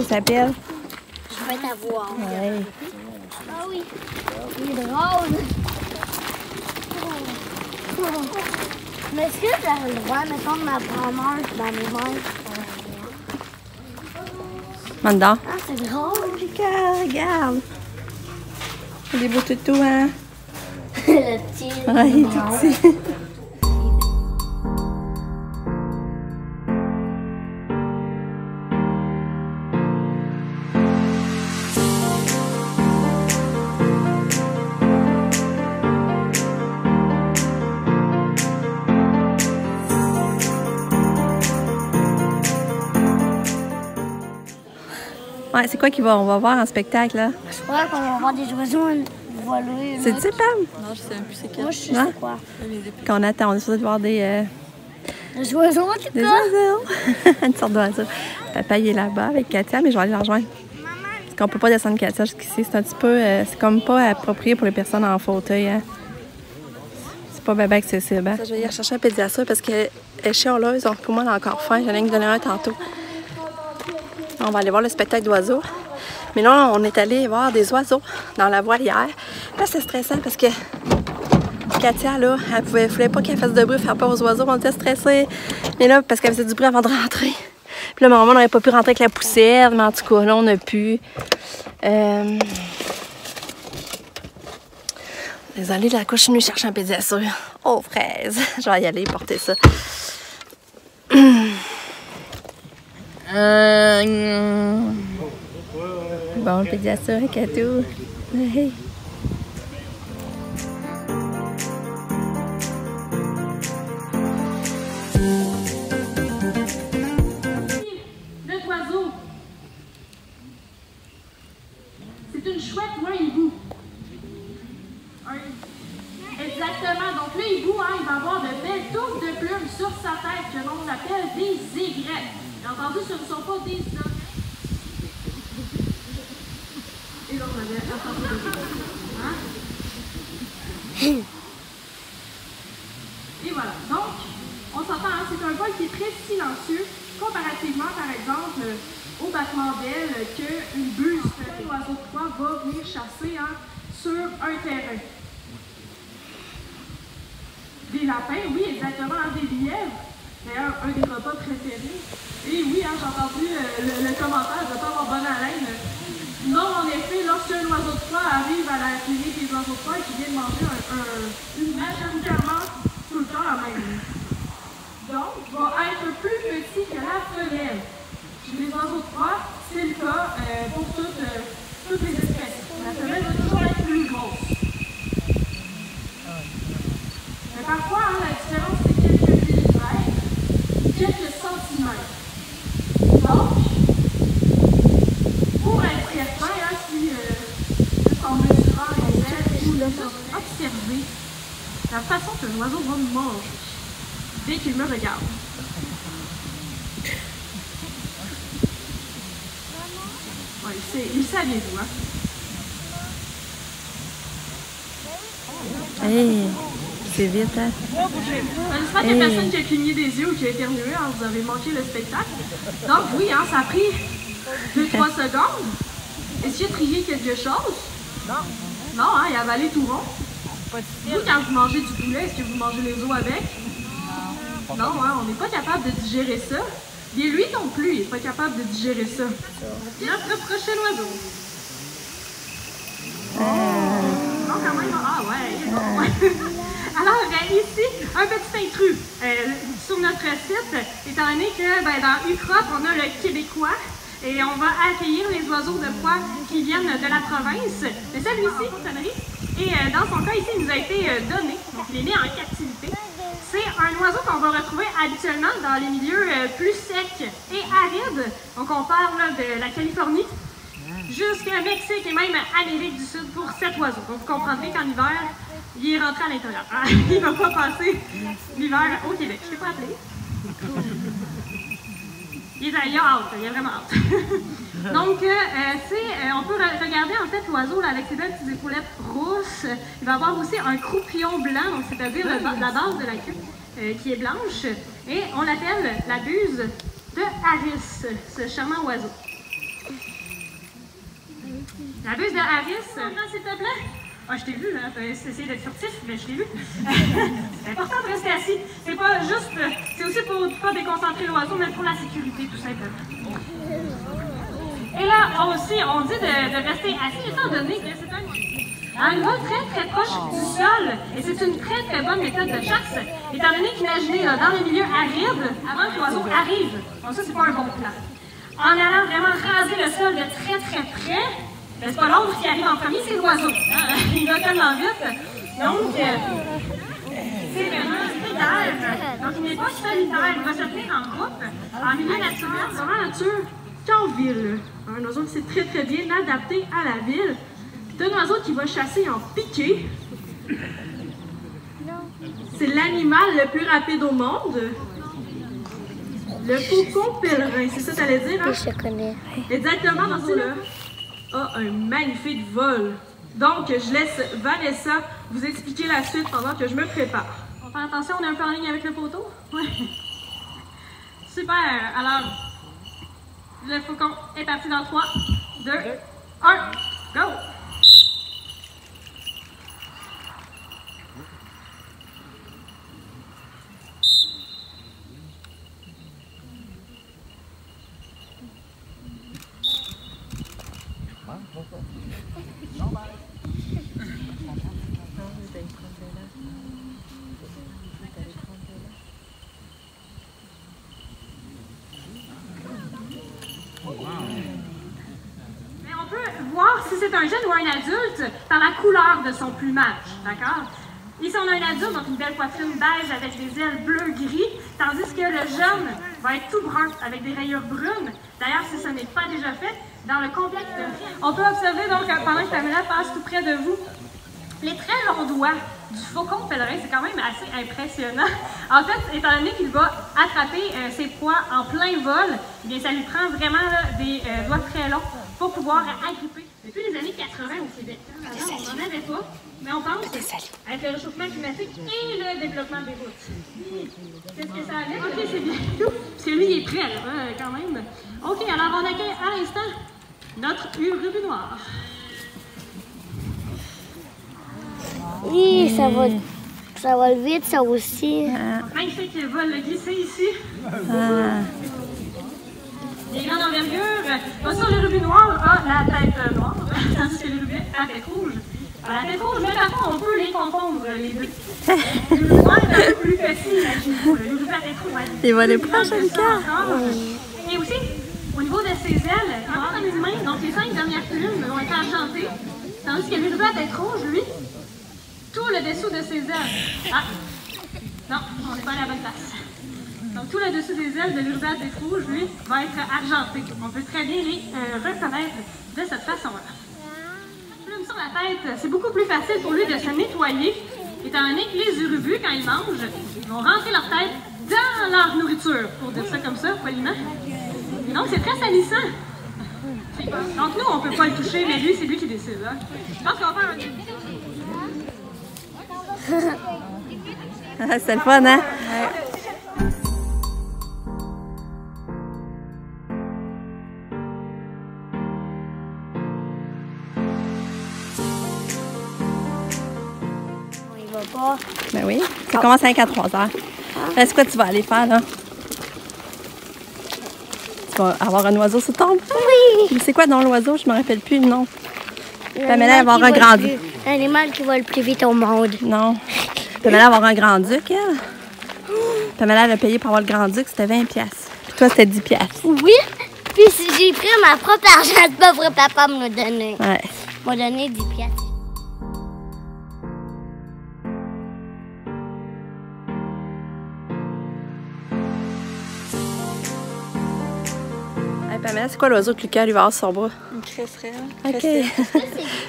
ça s'appelle? Je vais t'avoir. Ouais. Ah oui. Il est drôle. Mais est-ce que j'avais le droit, mettons, de ma grand-mère dans mes mains? Maintenant. Ah, c'est drôle. Regarde. Il est beau tout, hein? Le petit. Ouais, il est tout petit. Ouais, c'est quoi on va voir en spectacle, là? Je crois qu'on va voir des oiseaux voler. C'est du Pam? Non, je sais même plus c'est quel. Moi, je sais quoi. Qu'on attend, on est supposé de voir des oiseaux, en tout cas. oiseaux. Une sorte d'oiseau. Papa, il est là-bas avec Katia, mais je vais aller la rejoindre. Parce qu'on peut pas descendre Katia jusqu'ici. C'est un petit peu... c'est comme pas approprié pour les personnes en fauteuil, hein. C'est pas bien accessible, hein. Je vais y rechercher un pédiatre parce qu'elle est chialeuse. Donc pour moi, elle a encore faim. J'en ai donné un tantôt. On va aller voir le spectacle d'oiseaux. Mais là, on est allé voir des oiseaux dans la volière. Là, c'est stressant parce que Katia, là, elle voulait pas qu'elle fasse de bruit, faire peur aux oiseaux. On était stressés. Mais là, parce qu'elle faisait du bruit avant de rentrer. Puis là, maman, on n'aurait pas pu rentrer avec la poussière. Mais en tout cas, là, on a pu. Désolée, la couche, je suis venue chercher un pédiatre. Oh, fraise. Je vais y aller porter ça. Bon, le pédiatre avec Katou. Hey. Notre oiseau, c'est une chouette ou un hibou. Exactement. Donc le hibou, hein, il va avoir de belles touffes de plumes sur sa tête que l'on appelle des aigrettes. J'ai entendu, ce ne sont pas des hommes. Et là, on avait entendu hein? Et voilà. Donc, on s'entend, hein, c'est un vol qui est très silencieux, comparativement, par exemple, au battement d'ailes qu'une buse, l'oiseau de proie, va venir chasser hein, sur un terrain. Des lapins, oui, exactement, hein, des lièvres. D'ailleurs, un des repas préférés. Et oui, hein, j'ai entendu le commentaire de ne pas avoir bonne haleine. Non, en effet, lorsqu'un oiseau de proie arrive à la clinique des oiseaux de proie et qu'il vient de manger majoritairement tout le temps la même. Donc, va être plus petit que la femelle. Chez les oiseaux de proie, c'est le cas pour toutes les espèces. La femelle va toujours être plus grosse. Mais parfois, hein, la différence, c'est quelques millimètres, quelques centimètres. Donc, pour être certain, hein, si en mesurant les ailes, vous observez la façon que l'oiseau va me manger dès qu'il me regarde. Ouais, il sait bien vous, hein. Hey, c'est vite, hein? J'espère qu'il y a personne qui a cligné des yeux ou qui a éternué, hein, vous avez manqué le spectacle. Donc oui, hein, ça a pris 2-3 secondes. Est-ce qu'il a trié quelque chose? Non. Non, hein, il a avalé tout rond. Vous, quand vous mangez du poulet, est-ce que vous mangez les os avec? Non. Non, hein, on n'est pas capable de digérer ça. Et lui non plus, il n'est pas capable de digérer ça. Notre prochain oiseau. Non, quand même. Ah ouais. Alors, ici, un petit intrus sur notre site, étant donné que dans UCROP, on a le Québécois et on va accueillir les oiseaux de proie qui viennent de la province. Mais celui-ci, connerie, et dans son cas ici, il nous a été donné, donc il est né en captivité. C'est un oiseau qu'on va retrouver habituellement dans les milieux plus secs et arides. Donc on parle là, de la Californie jusqu'au Mexique et même Amérique du Sud pour cet oiseau. Donc vous comprendrez qu'en hiver, il est rentré à l'intérieur. Il ne va pas passer l'hiver au Québec. Je ne t'ai pas appelé. Il a hâte, il a vraiment hâte. Donc, on peut regarder en fait l'oiseau avec ses belles petites épaulettes rousses. Il va avoir aussi un croupillon blanc, c'est-à-dire la base de la queue qui est blanche. Et on l'appelle la buse de Harris, ce charmant oiseau. La buse de Harris, s'il te plaît. Ah, je t'ai vu, là. T'as essayé d'être furtif, mais je t'ai vu. C'est important de rester assis. C'est pas juste. C'est aussi pour pas déconcentrer l'oiseau, mais pour la sécurité, tout simplement. Et là, aussi, on dit de rester assis, étant donné que c'est un vol très proche du sol. Et c'est une très bonne méthode de chasse. Étant donné qu'imaginez, dans les milieux arides, avant que l'oiseau arrive, bon, ça, c'est pas un bon plan. En allant vraiment raser le sol de très près, c'est pas l'autre qui arrive en premier, c'est l'oiseau. Il va tellement vite. Donc, c'est vraiment solitaire. Donc, il n'est pas solitaire. Il va se tenir en groupe, en milieu naturel. C'est vraiment nature qu'en ville. Un oiseau qui s'est très bien adapté à la ville. C'est un oiseau qui va chasser en piqué. C'est l'animal le plus rapide au monde. Le faucon pèlerin, c'est ça que tu allais dire, hein? Je connais. Exactement, dans ce là a un magnifique vol. Donc, je laisse Vanessa vous expliquer la suite pendant que je me prépare. On fait attention, on est un peu en ligne avec le poteau. Ouais. Super. Alors, le faucon est parti dans 3, 2, 1, go! Mais on peut voir si c'est un jeune ou un adulte par la couleur de son plumage, d'accord? Ici, on a un adulte, donc une belle poitrine beige avec des ailes bleu-gris, tandis que le jeune va être tout brun avec des rayures brunes. D'ailleurs, si ce n'est pas déjà fait, dans le complexe de... On peut observer donc, pendant que Pamela passe tout près de vous, les très longs doigts du faucon pèlerin, c'est quand même assez impressionnant. En fait, étant donné qu'il va attraper ses proies en plein vol, eh bien, ça lui prend vraiment là, des doigts très longs pour pouvoir agripper. Depuis les années 80 au Québec, on n'en avait pas, mais on pense avec le réchauffement climatique et le développement des routes. Qu'est-ce que ça allait? Ok, c'est bien. Parce que lui, il est prêt, là, quand même. Ok, alors on accueille à l'instant notre urubu noir. Oui, ça va vite, ça aussi. Magnifique vol glisser ici. Les grandes envergures. Sur l'urubu noir a la tête noire, tandis que l'urubu a la tête rouge. La tête rouge, mais parfois on peut les confondre, les deux. L'urubu noir est un peu plus petit, imaginez-vous. L'urubu à tête rouge. Il va les proches, Lucas. Et aussi, au niveau de ses ailes, il va avoir les humains, donc les 5 dernières plumes vont être argentées, tandis que l'urubu à tête rouge, lui, tout le dessous de ses ailes. Ah! Non, on n'est pas à la bonne place. Donc, tout le dessous des ailes de l'urubu à tête rouge, lui, va être argenté. On peut très bien les reconnaître de cette façon-là. Plume sur la tête, c'est beaucoup plus facile pour lui de se nettoyer, étant donné que les urubus, quand ils mangent, ils vont rentrer leur tête dans leur nourriture, pour dire ça comme ça, poliment. Et donc, c'est très salissant. Donc, nous, on ne peut pas le toucher, mais lui, c'est lui qui décide. Hein. Je pense qu'on va faire un... C'est le fun, hein? Il va pas. Ben oui, ça commence à 5 à 3 heures. C'est quoi tu vas aller faire, là? Tu vas avoir un oiseau sous ton bras? Oui! C'est quoi dans l'oiseau? Je me rappelle plus le nom. Pamela va avoir un grand-duc. L'animal qui va le plus vite au monde. Non. Pamela va avoir un grand-duc, elle. Pamela, elle a payé pour avoir le grand-duc, c'était 20$. Puis toi, c'était 10$. Oui! Puis si j'ai pris ma propre argent, c'est pas vrai, papa me l'a donné. Ouais. Il m'a donné 10$. Hey, Pamela, c'est quoi l'oiseau que Lucas lui va avoir sur son bras? Une cresserelle. OK.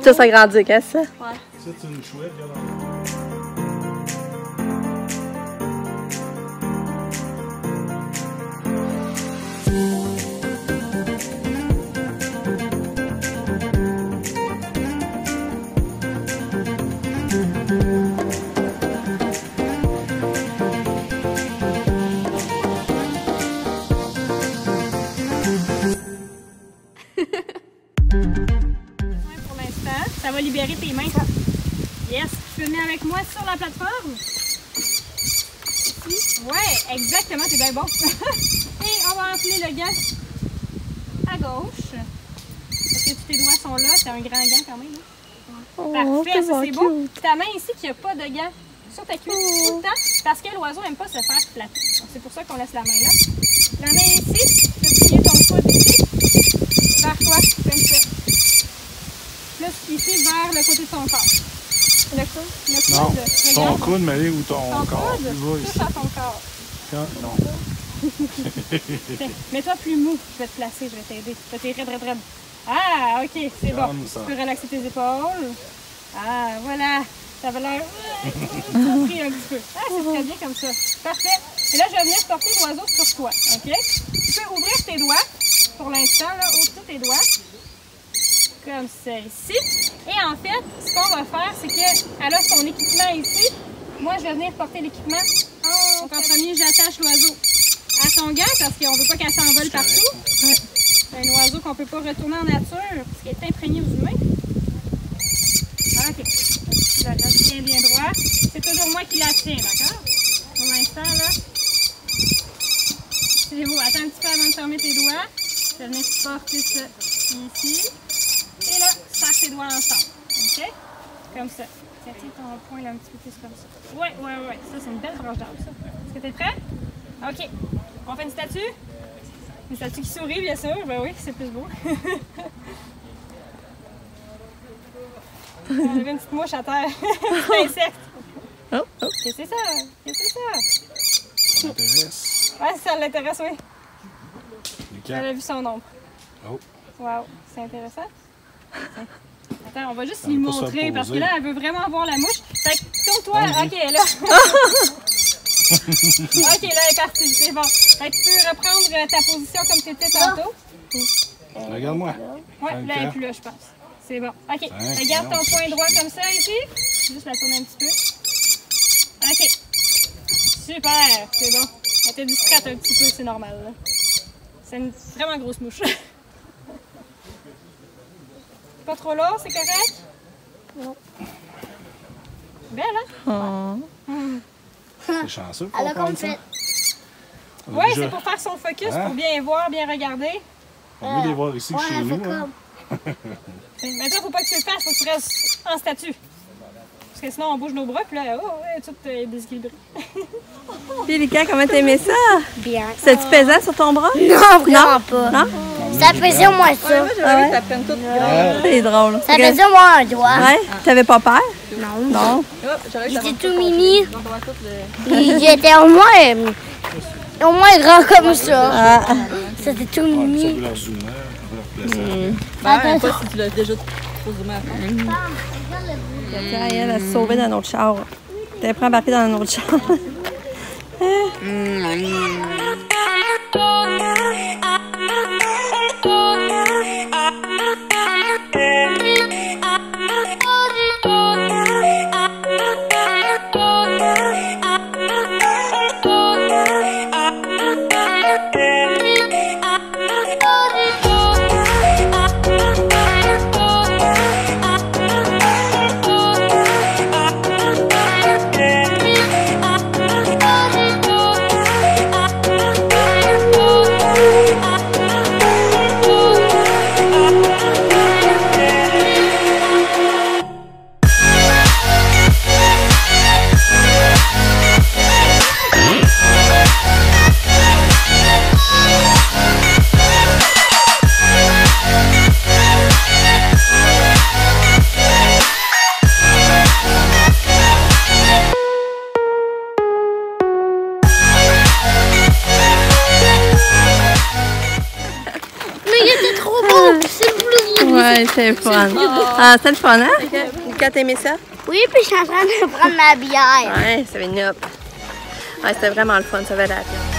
Ça, c'est un grand-duc, hein, ça? Ouais. Ça, c'est une chouette, regarde. Ça va libérer tes mains. Yes, tu peux venir avec moi sur la plateforme. Ici. Ouais, exactement, t'es bien bon. Et on va enfiler le gant à gauche. Parce que tous tes doigts sont là, c'est un grand gant quand même. Oh, parfait, ça c'est beau. cute. Ta main ici qui n'a pas de gant sur ta cuisse tout le temps, parce que l'oiseau n'aime pas se faire flatter. Donc c'est pour ça qu'on laisse la main là. La main ici, tu peux plier ton coude ici, vers toi, comme ça. Plus ici, vers le côté de ton corps. Le coude? Le coude, Non, ton regarde. coude, Marie, ou ton Ton corps. coude, Tu vas touche ici. à ton corps. Non. Mets-toi plus mou, je vais te placer, je vais t'aider. Je vais t'aider, raide. Ah, ok, c'est bon. Comme ça. Tu peux relaxer tes épaules. Ah, voilà. Ça va l'air pris un petit peu. Ah, c'est très bien comme ça. Parfait. Et là, je vais venir porter l'oiseau sur toi. OK? Tu peux ouvrir tes doigts. Pour l'instant, là, ouvre tous tes doigts. Comme ça ici. Et en fait, ce qu'on va faire, c'est qu'elle a son équipement ici. Moi, je vais venir porter l'équipement. Donc, en premier, j'attache l'oiseau à son gant parce qu'on ne veut pas qu'elle s'envole partout. C'est un oiseau qu'on ne peut pas retourner en nature parce qu'il est imprégné aux humains. OK. Je la reste bien droit. C'est toujours moi qui la tiens, d'accord? Pour l'instant, là. C'est beau. Attends un petit peu avant de fermer tes doigts. Je vais venir porter ça ici. Et là, serre tes doigts ensemble. OK? Comme ça. Tiens ton poing là un petit peu plus comme ça. Ouais. Ça, c'est une belle branche d'arbre, ça. Est-ce que t'es prêt? OK. On fait une statue? Une statue qui sourit, bien sûr. Ben oui, c'est plus beau. On a une petite mouche à terre. Un petit insecte. Oh, oh. Qu'est-ce que c'est ça? Qu'est-ce que c'est ça? Ça m'intéresse. Ouais, ça l'intéresse, oui. Les Elle quatre. a vu son ombre. Oh. Wow, c'est intéressant. Attends, on va juste Ça lui veut pas se montrer parce que reposer. là, elle veut vraiment voir la mouche. Fait que tourne-toi. Vas-y. Ok, là. Ok, là, elle est partie. C'est bon. Fait que tu peux reprendre ta position comme tu étais tantôt. Regarde-moi. Ouais, Cinq là, elle est ans. plus là, je pense. C'est bon. Ok, Cinq, regarde ton non. poing droit comme ça ici. Juste la tourner un petit peu. Ok. Super, c'est bon. Elle était distraite un petit peu, c'est normal. là. C'est une vraiment grosse mouche. Pas trop lourd, c'est correct? Non. Belle, hein? Oh. C'est chanceux pour Elle a prendre comme ça. fait. On a Oui, déjà- c'est pour faire son focus, Hein? pour bien voir, bien regarder. On veut les voir ici Ouais, chez elle fait nous. Hein. comme. Maintenant, faut pas que tu le fasses, faut que tu restes en statue. Parce que sinon, on bouge nos bras, puis là, oh, ouais, tout est déséquilibré. Puis Lucas, comment t'aimais ça? Bien. C'était-tu pesant sur ton bras? Non, vraiment pas. Non? Ça faisait au moins ça. Ah ouais? C'est drôle. Ça faisait au moins un doigt. Ouais? T'avais pas peur? Non. Non. J'étais tout mini. J'étais au moins grand comme ça. Ah. C'était tout Ça mini. veut leur zoomer, leur placer. Ben, pas si tu l'as déjà trop zoomé à fond. Tiens, elle a sauvé dans notre char. T'avais pris embarqué dans notre char. Mais il était trop beau. C'est plus. Ouais, c'est le fun. Ah, c'était le fun, hein? Lucas, t'aimais ça? Oui, puis je suis en train de prendre ma bière. Ouais, ça va une up. Ouais, c'était vraiment le fun, ça valait la peine.